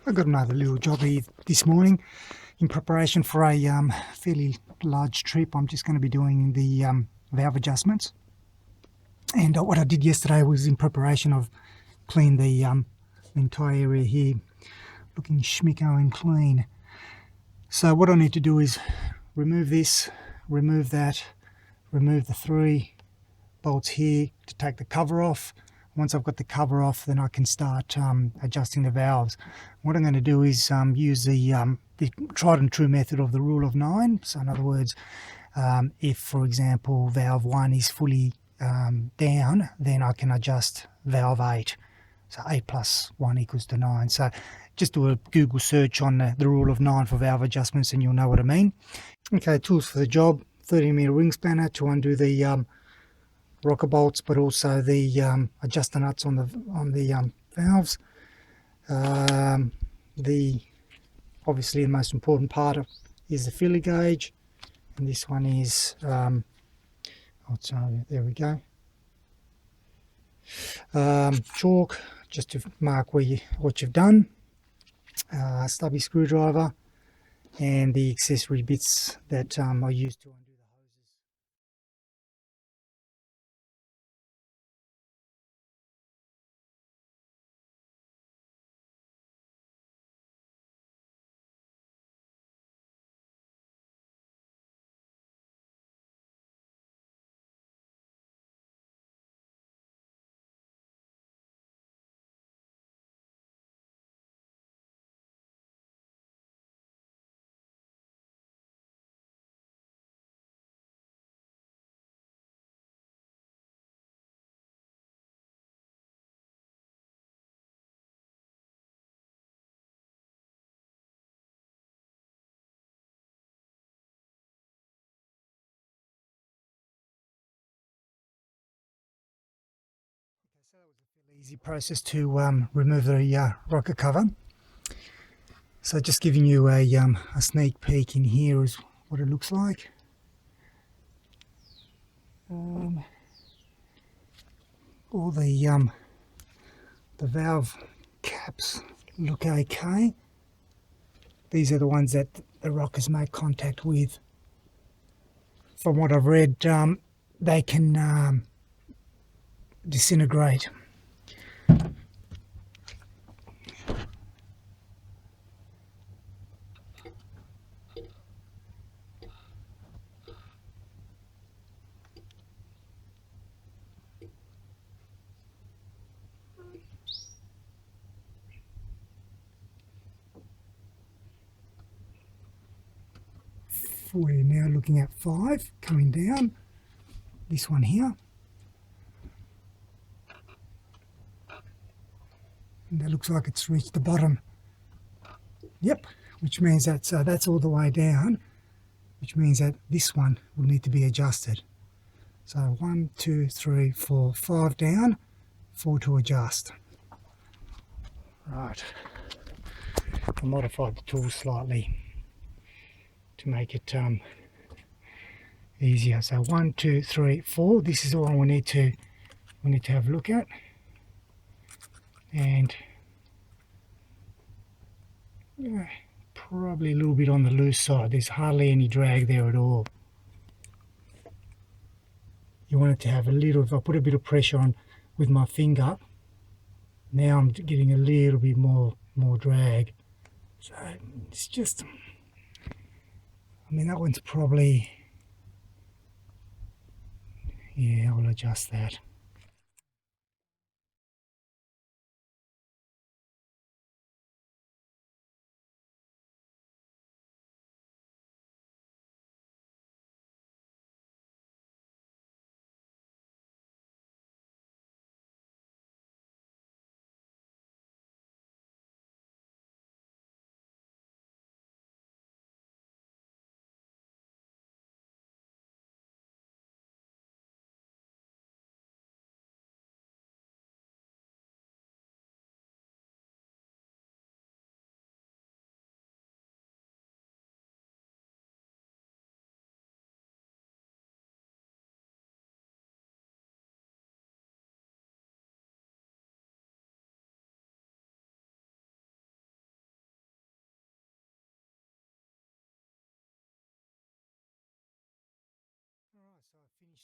I got another little job here this morning in preparation for a fairly large trip. I'm just going to be doing the valve adjustments. And what I did yesterday was in preparation of clean the entire area here, looking schmicko and clean. So what I need to do is remove this, remove that, remove the 3 bolts here to take the cover off. Once I've got the cover off, then I can start adjusting the valves. What I'm going to do is use the tried and true method of the rule of 9. So in other words, if for example valve 1 is fully down, then I can adjust valve 8. So 8 plus 1 equals to 9. So just do a Google search on the rule of 9 for valve adjustments and you'll know what I mean. Okay, tools for the job: 30mm ring spanner to undo the rocker bolts, but also the adjuster nuts on the valves. The obviously the most important part is the feeler gauge, and this one is there we go. Chalk just to mark what you've done. Stubby screwdriver, and the accessory bits that I use to undo the hoses. So that was a fairly easy process to remove the rocker cover. So just giving you a sneak peek in here is what it looks like. All the valve caps look okay. These are the ones that the rockers make contact with. From what I've read, they can disintegrate. We're now looking at 5 coming down. This one here. And that looks like it's reached the bottom. Yep, which means that that's all the way down, which means that this one will need to be adjusted. So 1, 2, 3, 4, 5 down, 4 to adjust. Right, I modified the tool slightly to make it easier. So 1, 2, 3, 4. This is all we need to have a look at, and probably a little bit on the loose side. There's hardly any drag there at all. You want it to have a little. If I put a bit of pressure on with my finger, now I'm getting a little bit more drag. So it's just, I mean, that one's probably, yeah, I'll adjust that.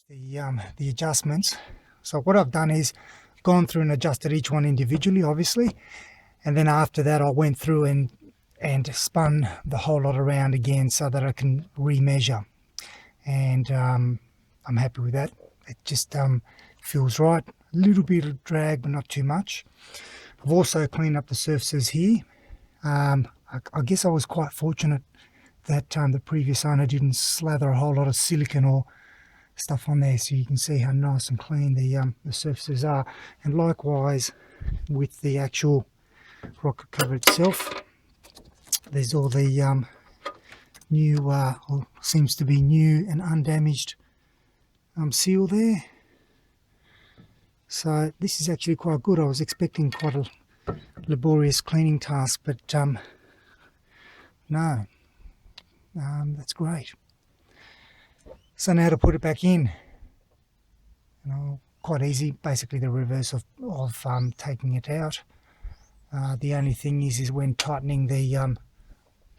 The adjustments. So what I've done is gone through and adjusted each one individually, obviously, and then after that I went through and spun the whole lot around again so that I can remeasure, and I'm happy with that. It just feels right. A little bit of drag, but not too much. I've also cleaned up the surfaces here. I guess I was quite fortunate that the previous owner didn't slather a whole lot of silicone or stuff on there, so you can see how nice and clean the surfaces are. And likewise with the actual rocker cover itself, there's all the new, or seems to be new and undamaged seal there. So this is actually quite good. I was expecting quite a laborious cleaning task, but no, that's great. So now to put it back in, quite easy, basically the reverse of taking it out. The only thing is when tightening the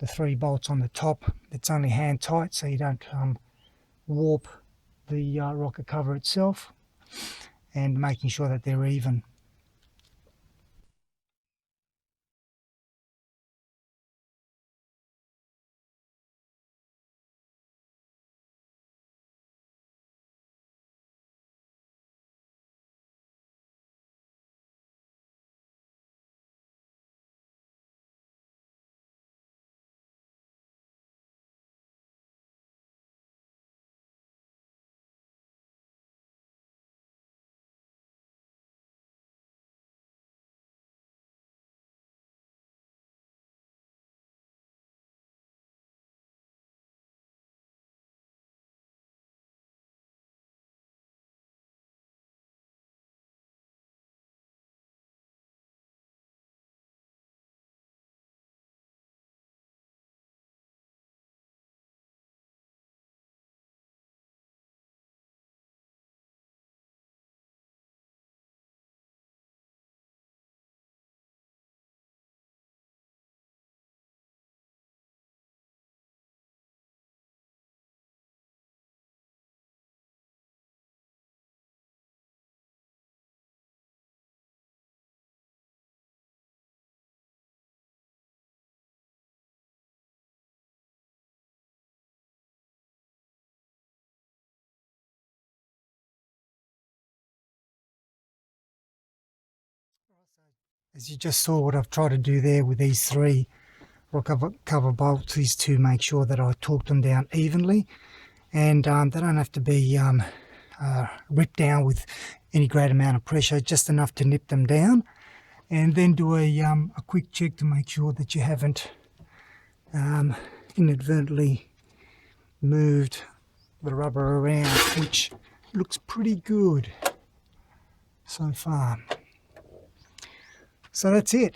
3 bolts on the top, it's only hand tight, so you don't warp the rocker cover itself, and making sure that they're even. As you just saw, what I've tried to do there with these 3 rocker cover bolts is to make sure that I torque them down evenly, and they don't have to be ripped down with any great amount of pressure, just enough to nip them down, and then do a quick check to make sure that you haven't inadvertently moved the rubber around, which looks pretty good so far. So that's it.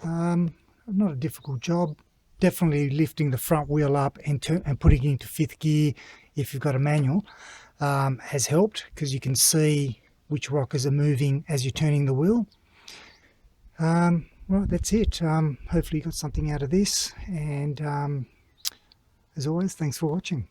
Not a difficult job. Definitely lifting the front wheel up and putting it into 5th gear, if you've got a manual, has helped, because you can see which rockers are moving as you're turning the wheel. Right, that's it. Hopefully you got something out of this, and as always, thanks for watching.